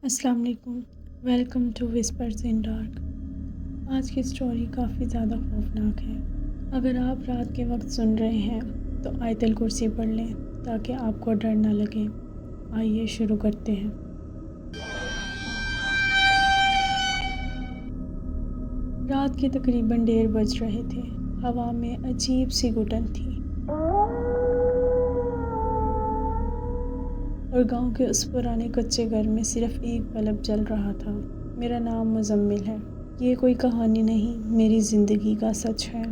السلام علیکم، welcome to whispers in dark. آج کی اسٹوری کافی زیادہ خوفناک ہے۔ اگر آپ رات کے وقت سن رہے ہیں تو آیت الکرسی پڑھ لیں تاکہ آپ کو ڈر نہ لگے۔ آئیے شروع کرتے ہیں۔ رات کے تقریباً 1:30 بج رہے تھے۔ ہوا میں عجیب سی گھٹن تھی اور گاؤں کے اس پرانے کچے گھر میں صرف ایک بلب جل رہا تھا۔ میرا نام مزمل ہے۔ یہ کوئی کہانی نہیں، میری زندگی کا سچ ہے۔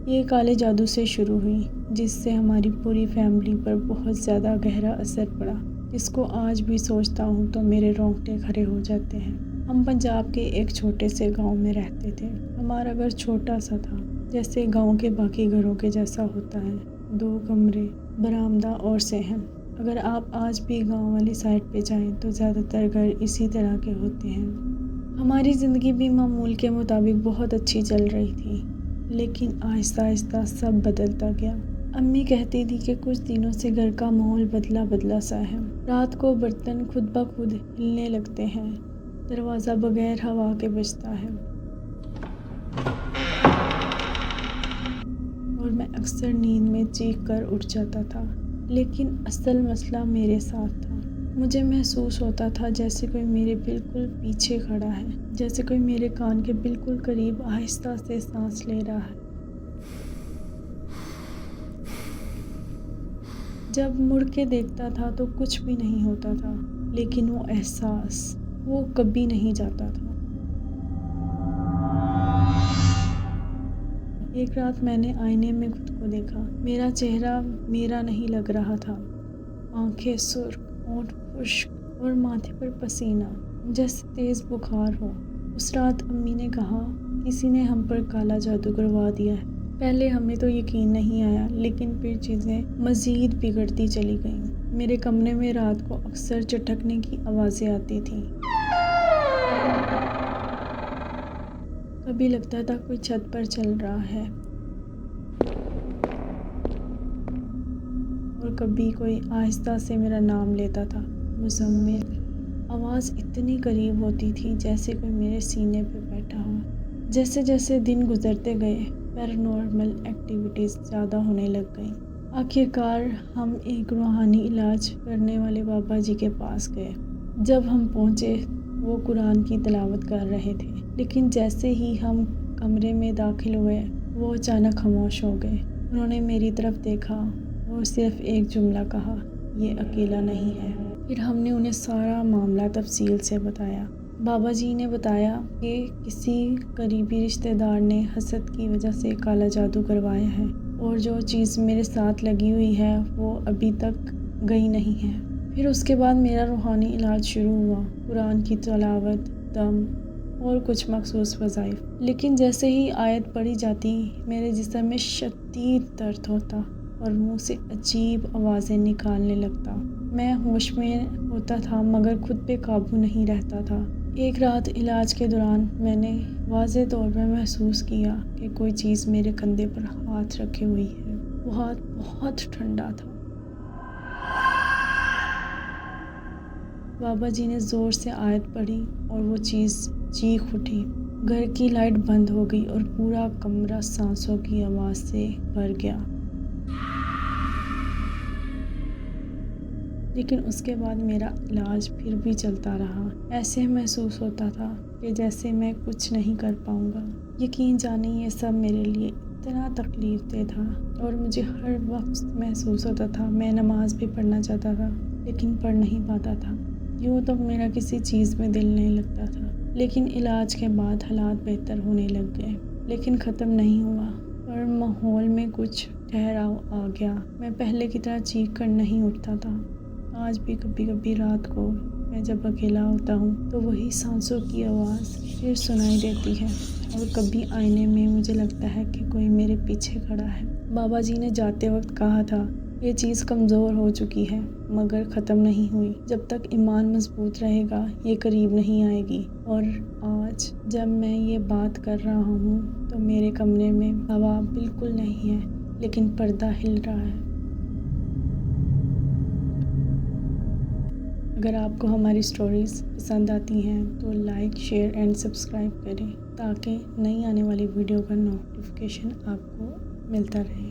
یہ کالے جادو سے شروع ہوئی، جس سے ہماری پوری فیملی پر بہت زیادہ گہرا اثر پڑا، جس کو آج بھی سوچتا ہوں تو میرے رونگٹے کھڑے ہو جاتے ہیں۔ ہم پنجاب کے ایک چھوٹے سے گاؤں میں رہتے تھے۔ ہمارا گھر چھوٹا سا تھا، جیسے گاؤں کے باقی گھروں کے جیسا ہوتا ہے، 2 کمرے، برآمدہ اور صحن۔ اگر آپ آج بھی گاؤں والی سائڈ پہ جائیں تو زیادہ تر گھر اسی طرح کے ہوتے ہیں۔ ہماری زندگی بھی معمول کے مطابق بہت اچھی چل رہی تھی، لیکن آہستہ آہستہ سب بدلتا گیا۔ امی کہتی تھی کہ کچھ دنوں سے گھر کا ماحول بدلا سا ہے۔ رات کو برتن خود بخود ہلنے لگتے ہیں، دروازہ بغیر ہوا کے بجتا ہے، اور میں اکثر نیند میں چیخ کر اٹھ جاتا تھا۔ لیکن اصل مسئلہ میرے ساتھ تھا۔ مجھے محسوس ہوتا تھا جیسے کوئی میرے بالکل پیچھے کھڑا ہے، جیسے کوئی میرے کان کے بالکل قریب آہستہ سے سانس لے رہا ہے۔ جب مڑ کے دیکھتا تھا تو کچھ بھی نہیں ہوتا تھا، لیکن وہ احساس، وہ کبھی نہیں جاتا تھا۔ ایک رات میں نے آئینے میں خود کو دیکھا۔ میرا چہرہ میرا نہیں لگ رہا تھا۔ آنکھیں سرخ، ہونٹ خشک اور ماتھے پر پسینہ، جیسے تیز بخار ہو۔ اس رات امی نے کہا، کسی نے ہم پر کالا جادو کروا دیا ہے۔ پہلے ہمیں تو یقین نہیں آیا، لیکن پھر چیزیں مزید بگڑتی چلی گئیں۔ میرے کمرے میں رات کو اکثر چٹکنے کی آوازیں آتی تھیں۔ کبھی لگتا تھا کوئی چھت پر چل رہا ہے، اور کبھی کوئی آہستہ سے میرا نام لیتا تھا، مزمل۔ آواز اتنی قریب ہوتی تھی جیسے کوئی میرے سینے پہ بیٹھا ہو۔ جیسے جیسے دن گزرتے گئے، پیرانارمل ایکٹیویٹیز زیادہ ہونے لگ گئیں۔ آخرکار ہم ایک روحانی علاج کرنے والے بابا جی کے پاس گئے۔ جب ہم پہنچے، وہ قرآن کی تلاوت کر رہے تھے، لیکن جیسے ہی ہم کمرے میں داخل ہوئے، وہ اچانک خاموش ہو گئے۔ انہوں نے میری طرف دیکھا اور صرف ایک جملہ کہا، یہ اکیلا نہیں ہے۔ پھر ہم نے انہیں سارا معاملہ تفصیل سے بتایا۔ بابا جی نے بتایا کہ کسی قریبی رشتہ دار نے حسد کی وجہ سے کالا جادو کروایا ہے، اور جو چیز میرے ساتھ لگی ہوئی ہے وہ ابھی تک گئی نہیں ہے۔ پھر اس کے بعد میرا روحانی علاج شروع ہوا، قرآن کی تلاوت، دم اور کچھ مخصوص وظائف۔ لیکن جیسے ہی آیت پڑھی جاتی، میرے جسم میں شدید درد ہوتا اور منہ سے عجیب آوازیں نکالنے لگتا۔ میں ہوش میں ہوتا تھا مگر خود پہ قابو نہیں رہتا تھا۔ ایک رات علاج کے دوران میں نے واضح طور پر محسوس کیا کہ کوئی چیز میرے کندھے پر ہاتھ رکھے ہوئی ہے۔ وہ ہاتھ بہت ٹھنڈا تھا۔ بابا جی نے زور سے آیت پڑھی اور وہ چیز چیخ اٹھی۔ گھر کی لائٹ بند ہو گئی اور پورا کمرہ سانسوں کی آواز سے بھر گیا۔ لیکن اس کے بعد میرا علاج پھر بھی چلتا رہا۔ ایسے محسوس ہوتا تھا کہ جیسے میں کچھ نہیں کر پاؤں گا۔ یقین جانیں، یہ سب میرے لیے اتنا تکلیف دہ تھا، اور مجھے ہر وقت محسوس ہوتا تھا میں نماز بھی پڑھنا چاہتا تھا، لیکن پڑھ نہیں پاتا تھا۔ یوں تو میرا کسی چیز میں دل نہیں لگتا تھا۔ لیکن علاج کے بعد حالات بہتر ہونے لگ گئے، لیکن ختم نہیں ہوا، اور ماحول میں کچھ ٹھہراؤ آ گیا۔ میں پہلے کی طرح چیخ کر نہیں اٹھتا تھا۔ آج بھی کبھی کبھی رات کو میں جب اکیلا ہوتا ہوں تو وہی سانسوں کی آواز پھر سنائی دیتی ہے، اور کبھی آئینے میں مجھے لگتا ہے کہ کوئی میرے پیچھے کھڑا ہے۔ بابا جی نے جاتے وقت کہا تھا، یہ چیز کمزور ہو چکی ہے مگر ختم نہیں ہوئی۔ جب تک ایمان مضبوط رہے گا یہ قریب نہیں آئے گی۔ اور آج جب میں یہ بات کر رہا ہوں تو میرے کمرے میں ہوا بالکل نہیں ہے، لیکن پردہ ہل رہا ہے۔ اگر آپ کو ہماری سٹوریز پسند آتی ہیں تو لائک، شیئر اینڈ سبسکرائب کریں تاکہ نئی آنے والی ویڈیو کا نوٹیفیکیشن آپ کو ملتا رہے۔